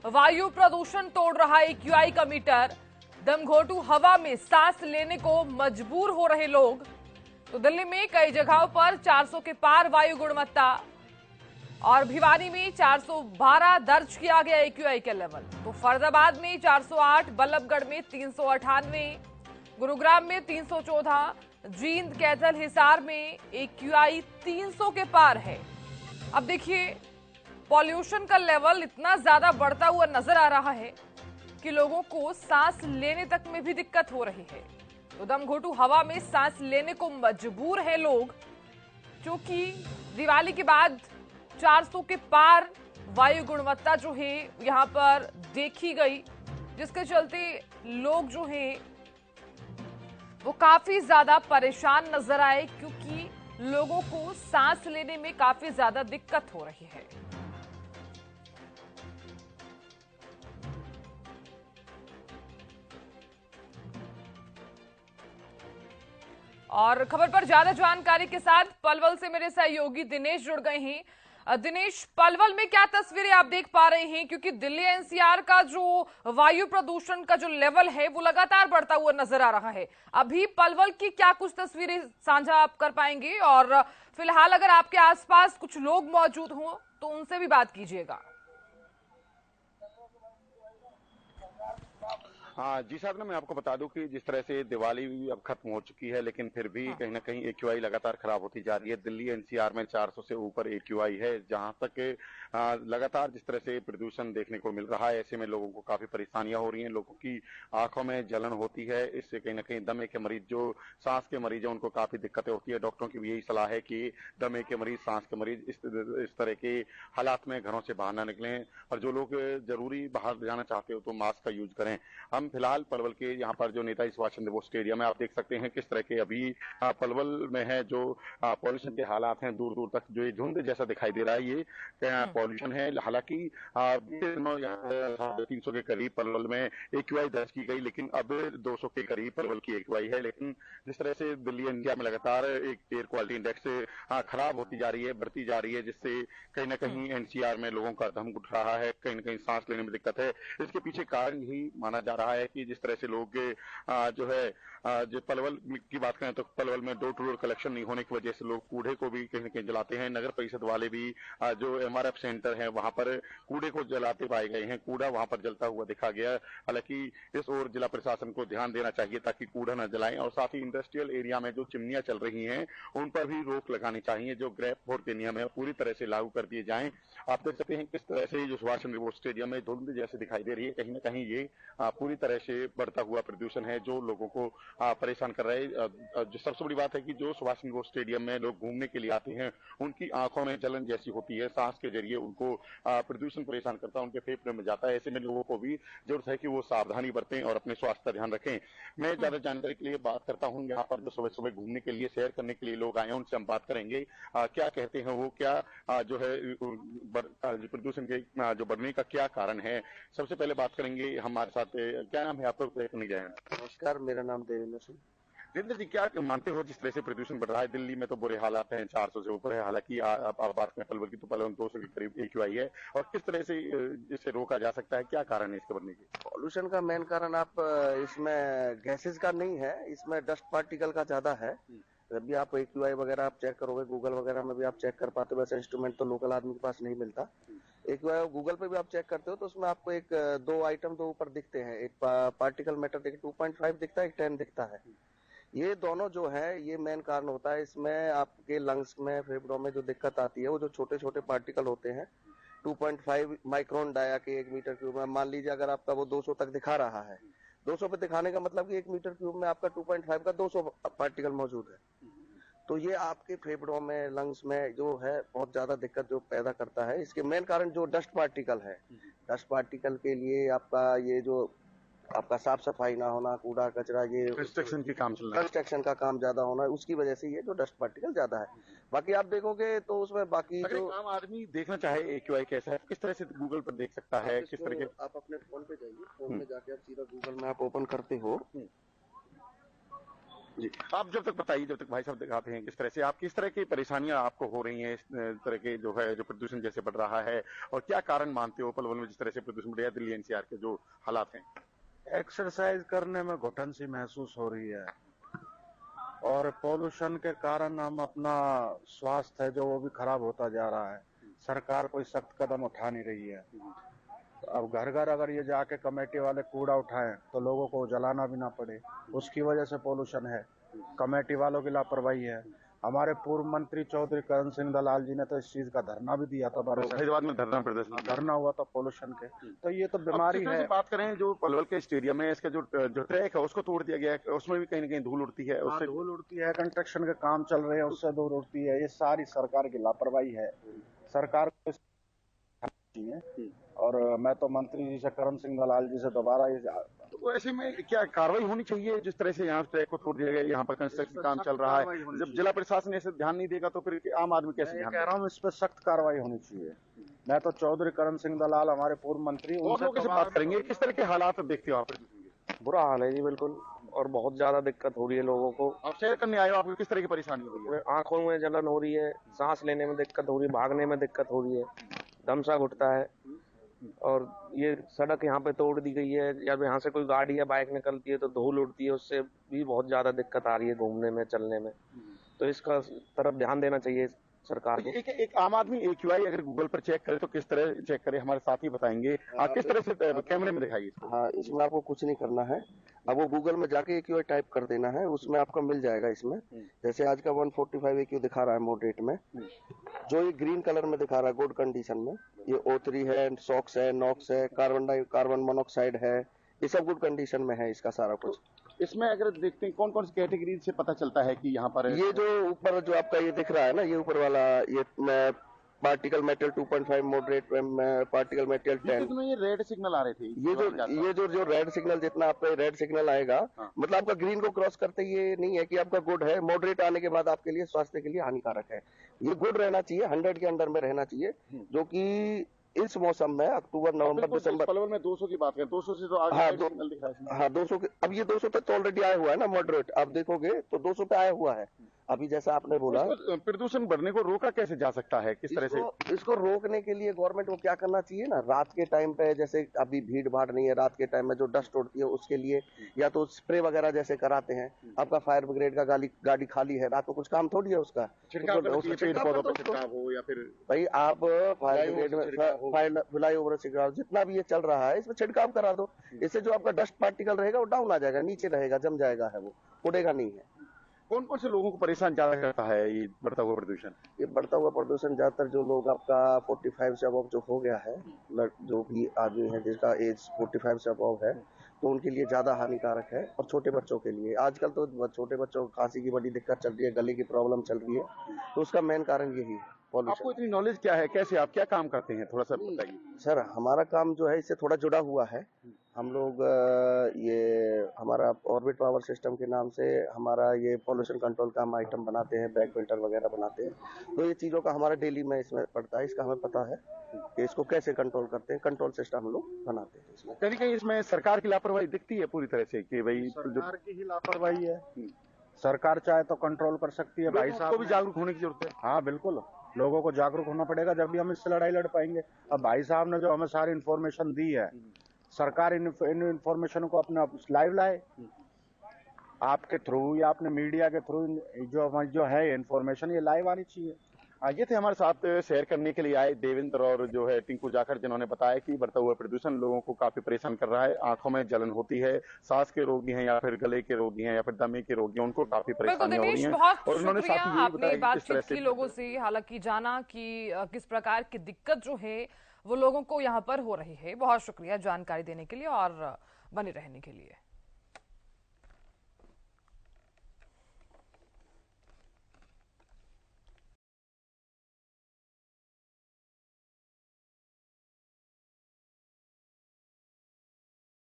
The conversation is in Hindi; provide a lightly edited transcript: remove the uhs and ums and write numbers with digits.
वायु प्रदूषण तोड़ रहा एक्यूआई का मीटर। दमघोटू हवा में सांस लेने को मजबूर हो रहे लोग। तो दिल्ली में कई जगहों पर 400 के पार वायु गुणवत्ता और भिवानी में 412 दर्ज किया गया एक्यूआई का लेवल। तो फरीदाबाद में 408, बल्लभगढ़ में 398, गुरुग्राम में 314, जींद, कैथल, हिसार में एक्यूआई 300 के पार है। अब देखिए, पॉल्यूशन का लेवल इतना ज्यादा बढ़ता हुआ नजर आ रहा है कि लोगों को सांस लेने तक में भी दिक्कत हो रही है। तो दमघोटू हवा में सांस लेने को मजबूर है लोग, क्योंकि दिवाली के बाद 400 के पार वायु गुणवत्ता जो है यहां पर देखी गई, जिसके चलते लोग जो हैं वो काफी ज्यादा परेशान नजर आए, क्योंकि लोगों को सांस लेने में काफी ज्यादा दिक्कत हो रही है। और खबर पर ज्यादा जानकारी के साथ पलवल से मेरे सहयोगी दिनेश जुड़ गए हैं। दिनेश, पलवल में क्या तस्वीरें आप देख पा रहे हैं, क्योंकि दिल्ली एनसीआर का जो वायु प्रदूषण का जो लेवल है वो लगातार बढ़ता हुआ नजर आ रहा है। अभी पलवल की क्या कुछ तस्वीरें साझा आप कर पाएंगे, और फिलहाल अगर आपके आसपास कुछ लोग मौजूद हों तो उनसे भी बात कीजिएगा। हाँ जी साहब, ना मैं आपको बता दूं कि जिस तरह से दिवाली भी अब खत्म हो चुकी है, लेकिन फिर भी कहीं ना कहीं एक्यूआई लगातार खराब होती जा रही है। दिल्ली एनसीआर में 400 से ऊपर एक्यूआई है। जहां तक लगातार जिस तरह से प्रदूषण देखने को मिल रहा है, ऐसे में लोगों को काफी परेशानियां हो रही हैं। लोगों की आंखों में जलन होती है। इससे कहीं ना कहीं दमे के मरीज, जो सांस के मरीज है, उनको काफी दिक्कतें होती है। डॉक्टरों की भी यही सलाह है कि दमे के मरीज, सांस के मरीज इस तरह के हालात में घरों से बाहर ना निकलें, और जो लोग जरूरी बाहर जाना चाहते हो तो मास्क का यूज करें। हम फिलहाल पलवल के यहाँ पर जो नेताजी सुभाष चंद्र बोस स्टेडियम है, आप देख सकते हैं किस तरह के अभी पलवल में है जो पॉल्यूशन के हालात हैं। दूर दूर तक जो ये झुंड जैसा दिखाई दे रहा है, ये पॉल्यूशन है। हालांकि 300 के करीब पलवल में एक्यूआई दर्ज की गई, लेकिन अब 200 के करीब पलवल की एक्यूआई है। लेकिन जिस तरह से दिल्ली इंडिया में लगातार एक एयर क्वालिटी इंडेक्स खराब होती जा रही है, बढ़ती जा रही है, जिससे कहीं ना कहीं एनसीआर में लोगों का दम घुट रहा है, कहीं ना कहीं सांस लेने में दिक्कत है। इसके पीछे कारण यही माना जा रहा है कि जिस तरह से लोग जो है जो पलवल की बात करें तो पलवल में डोर टू डोर कलेक्शन नहीं होने की वजह से लोग कूड़े को भी कहीं न कहीं जलाते हैं। नगर परिषद वाले भी जो एमआरएफ सेंटर है वहां पर कूड़े को जलाते पाए गए हैं। कूड़ा वहां पर जलता हुआ दिखा गया। हालांकि इस ओर जिला प्रशासन को ध्यान देना चाहिए ताकि कूड़ा न जलाएं, और साथ ही इंडस्ट्रियल एरिया में जो चिमनियां चल रही हैं उन पर भी रोक लगानी चाहिए। जो ग्रेप फोर के नियम है पूरी तरह से लागू कर दिए जाएं। आप देख सकते हैं किस तरह से जो सुभाष चंद्र बोस स्टेडियम में धुंध जैसे दिखाई दे रही है। कहीं ना कहीं ये पूरी तरह से बढ़ता हुआ प्रदूषण है जो लोगों को परेशान कर रहा है। जो सबसे बड़ी बात है कि जो सुभाष चंद्र बोस स्टेडियम में लोग घूमने के लिए आते हैं, उनकी आंखों में जलन जैसी होती है। सांस के जरिए उनको प्रदूषण परेशान करता है, उनके फेफड़े में जाता है। ऐसे में लोगों को भी जरूरत है कि वो सावधानी बरतें और अपने स्वास्थ्य का ध्यान रखें। मैं ज्यादा जानकारी के लिए बात करता हूँ। यहाँ पर जो सुबह सुबह घूमने के लिए, सैर करने के लिए लोग आए हैं, उनसे हम बात करेंगे क्या कहते हैं वो, क्या जो है प्रदूषण के जो बढ़ने का क्या कारण है। सबसे पहले बात करेंगे हमारे साथ, क्या नाम है आपका? नमस्कार, मेरा नाम देवेंद्र सिंह। देवेंद्र जी, क्या मानते हो जिस तरह से प्रदूषण बढ़ रहा है? दिल्ली में तो बुरे हालात हैं, 400 से ऊपर है। हालांकि आप बात करें पलवल की तो पलवल 200 के करीब एक्यूआई है। और किस तरह से इसे रोका जा सकता है? क्या कारण है इसके बढ़ने के? पॉल्यूशन का मेन कारण आप इसमें गैसेस का नहीं है, इसमें डस्ट पार्टिकल का ज्यादा है। जब भी आप एक्यूआई वगैरह आप चेक करोगे, गूगल वगैरह में भी आप चेक कर पाते हो। वैसे इंस्ट्रूमेंट तो लोकल आदमी के पास नहीं मिलता। एक्यूआई गूगल पे भी आप चेक करते हो तो उसमें आपको एक दो आइटम दो ऊपर दिखते हैं। एक पार्टिकल मैटर 2.5 दिखता है, एक 10 दिखता है। ये दोनों जो है ये मेन कारण होता है। इसमें आपके लंग्स में, फेफड़ों में जो दिक्कत आती है, वो जो छोटे छोटे पार्टिकल होते हैं 2.5 माइक्रोन डाया के 1 मीटर क्यूब में। मान लीजिए अगर आपका वो 200 तक दिखा रहा है, 200 पे दिखाने का मतलब कि 1 मीटर क्यूब में आपका 2.5 का 200 पार्टिकल मौजूद है। तो ये आपके फेफड़ों में, लंग्स में जो है बहुत ज्यादा दिक्कत जो पैदा करता है। इसके मेन कारण जो डस्ट पार्टिकल है, डस्ट पार्टिकल के लिए आपका ये जो आपका साफ सफाई ना होना, कूड़ा कचरा, ये कंस्ट्रक्शन के काम चल रहा है, कंस्ट्रक्शन का काम ज्यादा होना, उसकी वजह से ये जो डस्ट पार्टिकल ज्यादा है। बाकी आप देखोगे तो उसमें बाकी अगर जो आम आदमी देखना चाहे एक्यूआई कैसा है, किस तरह से गूगल पर देख सकता है? किस तरह के? आप अपने फोन पे जाइए, फोन में जाके आप सीधा गूगल मैप ओपन करते हो जी, आप जब तक बताइए, जब तक भाई साहब दिखाते हैं किस तरह से आप किस तरह की परेशानियां आपको हो रही हैं इस तरह के जो है जो प्रदूषण जैसे बढ़ रहा है, और क्या कारण मानते हो पलवल में जिस तरह से प्रदूषण बढ़ रहा है, दिल्ली एनसीआर के जो हालात हैं? एक्सरसाइज करने में घुटन सी महसूस हो रही है और पोल्यूशन के कारण हम अपना स्वास्थ्य है जो वो भी खराब होता जा रहा है। सरकार कोई सख्त कदम उठा नहीं रही है। अब घर घर अगर ये जाके कमेटी वाले कूड़ा उठाएं तो लोगों को जलाना भी ना पड़े, उसकी वजह से पोल्यूशन है। कमेटी वालों की लापरवाही है। हमारे पूर्व मंत्री चौधरी करण सिंह दलाल जी ने तो इस चीज का धरना भी दिया था, फैजाबाद में धरना प्रदर्शन धरना हुआ था पोल्यूशन के। तो ये तो बीमारी है। बात करें जो पलवल के स्टेडियम में इसका जो ट्रैक है उसको तोड़ दिया गया है, उसमें भी कहीं ना कहीं धूल उड़ती है, उससे धूल उड़ती है। कंस्ट्रक्शन के काम चल रहे हैं, उससे धूल उड़ती है। ये सारी सरकार की लापरवाही है। सरकार को चाहिए। और मैं तो मंत्री जी से, करण सिंह दलाल जी से दोबारा तो ऐसे में क्या कार्रवाई होनी चाहिए? जिस तरह से यहाँ ट्रैक को तोड़ दिया गया, यहाँ पर कंस्ट्रक्शन काम चल रहा है, जब जिला प्रशासन ऐसे ध्यान नहीं देगा तो फिर आम आदमी कैसे ध्यान? कह रहा हूँ इस पर सख्त कार्रवाई होनी चाहिए। मैं तो चौधरी करण सिंह दलाल हमारे पूर्व मंत्री, उनसे बात करेंगे। किस तरह के हालात देखते हो आप? बुरा हाल है जी, बिल्कुल, और बहुत ज्यादा दिक्कत हो रही है लोगों को। आप शेयर करने आए हो, आपको किस तरह की परेशानी हो रही है? आंखों में जलन हो रही है, सांस लेने में दिक्कत हो रही है, भागने में दिक्कत हो रही है, दम सा घुटता है। और ये सड़क यहाँ पे तोड़ दी गई है, जब यहाँ से कोई गाड़ी या बाइक निकलती है तो धूल उड़ती है, उससे भी बहुत ज्यादा दिक्कत आ रही है घूमने में, चलने में। तो इसका तरफ ध्यान देना चाहिए सरकार को। एक आम आदमी AQI अगर गूगल पर चेक करे तो किस तरह चेक करे, हमारे साथी बताएंगे। आप किस तरह से कैमरे में दिखाइए इसको। हाँ, इसमें आपको कुछ नहीं करना है। अब वो गूगल में जाके AQI टाइप कर देना है, उसमें आपको मिल जाएगा। इसमें जैसे आज का 145 AQ दिखा रहा है मॉडरेट में, जो ये ग्रीन कलर में दिखा रहा है गुड कंडीशन में, ये O3 है, सॉक्स है, नॉक्स है, कार्बन मोनोक्साइड है, ये सब गुड कंडीशन में है इसका सारा कुछ। इसमें अगर देखते हैं कौन कौन सी कैटेगरी से पता चलता है कि यहाँ पर ये जो ऊपर जो आपका ये दिख रहा है ना, ये ऊपर वाला, ये particle metal 2.5 moderate particle metal 10, ये रेड सिग्नल आ रहे थे। ये जो रेड सिग्नल, जितना आपका रेड सिग्नल आएगा, मतलब आपका ग्रीन को क्रॉस करते ये नहीं है कि आपका गुड है। मॉडरेट आने के बाद आपके लिए स्वास्थ्य के लिए हानिकारक है। ये गुड रहना चाहिए, 100 के अंडर में रहना चाहिए, जो कि इस मौसम में अक्टूबर, नवंबर, दिसंबर। पलवल में 200 की बात करें, 200 से तो आगे सिग्नल दिख रहा है। हाँ, 200 के, अब ये 200 तक तो ऑलरेडी आया हुआ है ना मॉडरेट, आप देखोगे तो 200 पे आया हुआ है। अभी जैसा आपने बोला, प्रदूषण बढ़ने को रोका कैसे जा सकता है, किस तरह से? इसको रोकने के लिए गवर्नमेंट को क्या करना चाहिए ना, रात के टाइम पे, जैसे अभी भीड़ भाड़ नहीं है, रात के टाइम में जो डस्ट उड़ती है उसके लिए या तो स्प्रे वगैरह जैसे कराते हैं। आपका फायर ब्रिगेड का गाड़ी खाली है, रात को कुछ काम थोड़ी है उसका, हो या फिर भाई आप फायर ब्रिगेड में फ्लाई ओवर छिड़काव, जितना भी ये चल रहा है इसमें छिड़काव करा दो। इससे जो आपका डस्ट पार्टिकल रहेगा वो डाउन आ जाएगा, नीचे रहेगा, जम जाएगा, है वो उड़ेगा नहीं है। कौन कौन से लोगों को परेशान ज्यादा करता है ये बढ़ता हुआ प्रदूषण? ये बढ़ता हुआ प्रदूषण ज्यादातर जो लोग आपका 45 से अबव जो हो गया है, जो भी आदमी है जिसका एज 45 से अबव है, तो उनके लिए ज्यादा हानिकारक है। और छोटे बच्चों के लिए, आजकल तो छोटे बच्चों को खांसी की बड़ी दिक्कत चल रही है, गले की प्रॉब्लम चल रही है, तो उसका मेन कारण यही है। आपको इतनी नॉलेज क्या है, कैसे आप क्या काम करते हैं, थोड़ा सा बताइए। सर, हमारा काम जो है इससे थोड़ा जुड़ा हुआ है। हम लोग ये हमारा ऑर्बिट पावर सिस्टम के नाम से हमारा ये पॉल्यूशन कंट्रोल का हम आइटम बनाते हैं, बैक फिल्टर वगैरह बनाते हैं। तो ये चीज़ों का हमारा डेली में इसमें पड़ता है, इसका हमें पता है कि इसको कैसे कंट्रोल करते हैं। कंट्रोल सिस्टम हम लोग बनाते हैं। इसमें कहीं कहीं इसमें सरकार की लापरवाही दिखती है पूरी तरह से कि भाई सरकार की ही लापरवाही है। सरकार चाहे तो कंट्रोल कर सकती है। भाई साहब को भी जागरूक होने की जरूरत है। हाँ बिल्कुल, लोगों को जागरूक होना पड़ेगा, जब भी हम इससे लड़ाई लड़ पाएंगे। अब भाई साहब ने जो हमें सारी इन्फॉर्मेशन दी है, सरकार इन इन्फॉर्मेशन को अपने लाइव लाए, आपके थ्रू या अपने मीडिया के थ्रू जो है इन्फॉर्मेशन ये लाइव आनी चाहिए। ये थे हमारे साथ शेयर करने के लिए आए देवेंद्र और जो है टिंकू जाखड़, जिन्होंने बताया कि बढ़ता हुआ प्रदूषण लोगों को काफी परेशान कर रहा है। आंखों में जलन होती है, सांस के रोगी हैं या फिर गले के रोगी हैं या फिर दमे के रोगी हैं, उनको काफी परेशानी हो रही है। और उन्होंने साथ ही आपने बातचीत की लोगों से, हालांकि जाना कि किस प्रकार की दिक्कत जो है वो लोगों को यहाँ पर हो रही है। बहुत शुक्रिया जानकारी देने के लिए और बने रहने के लिए।